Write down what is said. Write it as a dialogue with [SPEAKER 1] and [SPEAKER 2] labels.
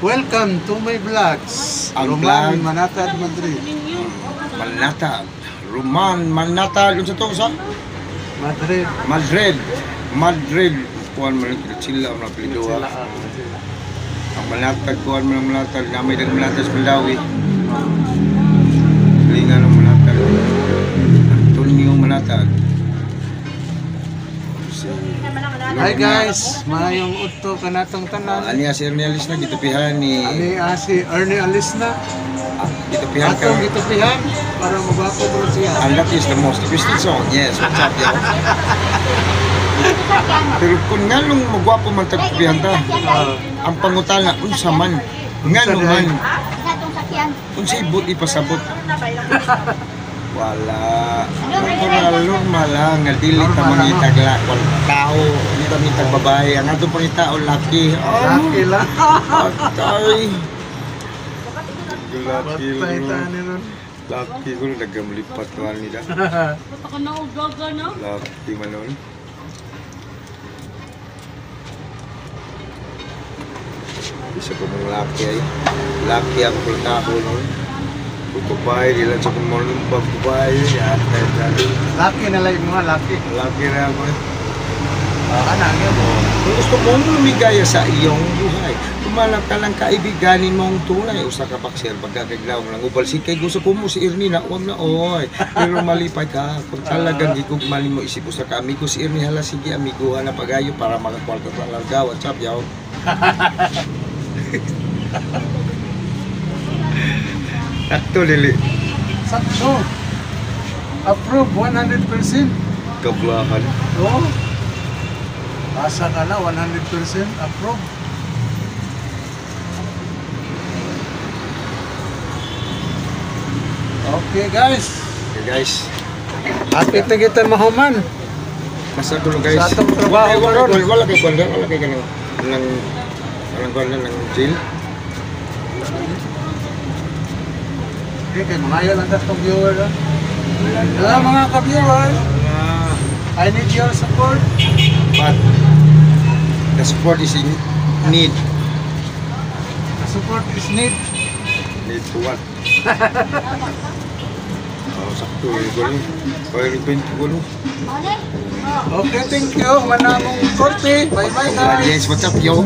[SPEAKER 1] Welcome to my vlogs.
[SPEAKER 2] Ang
[SPEAKER 1] Roman
[SPEAKER 2] vlog.
[SPEAKER 1] Manatad, Madrid.
[SPEAKER 2] Manatag. Roman Manatag. Ano sa to? Sa?
[SPEAKER 1] Madrid.
[SPEAKER 2] Madrid. Kuhan mo lang. Sila ang napilido.
[SPEAKER 1] Sila,
[SPEAKER 2] Ang Manatag. Kuhan mo lang Manatag. Namay ng Manatag sa Mandawi. Linga ng Manatag. Antonio Manatag.
[SPEAKER 1] Hi guys, mayong udto kanatong tanan.
[SPEAKER 2] Aniya si Ernie Alis na gitupihan ni...
[SPEAKER 1] Ani si Ernie Alisna.
[SPEAKER 2] Gitupihan ka.
[SPEAKER 1] Atong gitupihan para mabapo bro siya.
[SPEAKER 2] And that is the most twisted song. Yes, what's up, yo? Pero kung nga nung magwapo man tagtupihan ta, ang pangutana, unsa man, nga man, unsa ibot ipasabot. Wala. Normal lang, nga dili ta mangitag tao, dili ta mangitag babae, ang ato pangitao laki.
[SPEAKER 1] Laki lang.
[SPEAKER 2] Patay. Laki
[SPEAKER 1] Patay
[SPEAKER 2] lang.
[SPEAKER 1] tani nun.
[SPEAKER 2] Laki ko nagamlipat naman nila. Laki man nun. Isa ko mong laki ay. Laki ang kultako nun. Bukubay, ilan sa kumulong bagbubay.
[SPEAKER 1] Laki na lang mga laki.
[SPEAKER 2] Laki na ako eh.
[SPEAKER 1] Anak yun.
[SPEAKER 2] Kung gusto mong lumigaya sa iyong buhay, tumalak ka lang kaibiganin mong tunay. Usa ka bakser, pagkakaglaw mo lang. Ubal si kay gusto ko mo si Ernie na, huwag na oy. Pero malipay ka. Kung talagang gigugmali mo isip usa ka amigo si Ernie, hala sige amiguhan na pagayo para makakual ka sa larga. What's up, yaw? Sakto, Lili.
[SPEAKER 1] Sakto. Approve 100%.
[SPEAKER 2] Kablahan.
[SPEAKER 1] Oo. Asa ka na 100% approve. Okay guys.
[SPEAKER 2] Okay, guys.
[SPEAKER 1] Hapit na kita mahuman.
[SPEAKER 2] Masa dulu guys.
[SPEAKER 1] Sa atong trabaho karon.
[SPEAKER 2] Wala kay kuan, wala kay kanang kuan ng jail.
[SPEAKER 1] Okay, kay mga yan ang tatong viewer. Hello mga ka-viewer. I need your support.
[SPEAKER 2] But the support is in need.
[SPEAKER 1] The support is need.
[SPEAKER 2] Need to what? Sakto yung gulo. Oil paint gulo.
[SPEAKER 1] Okay, thank you. Manamong korte. Bye-bye guys.
[SPEAKER 2] Yes, what's up, yo?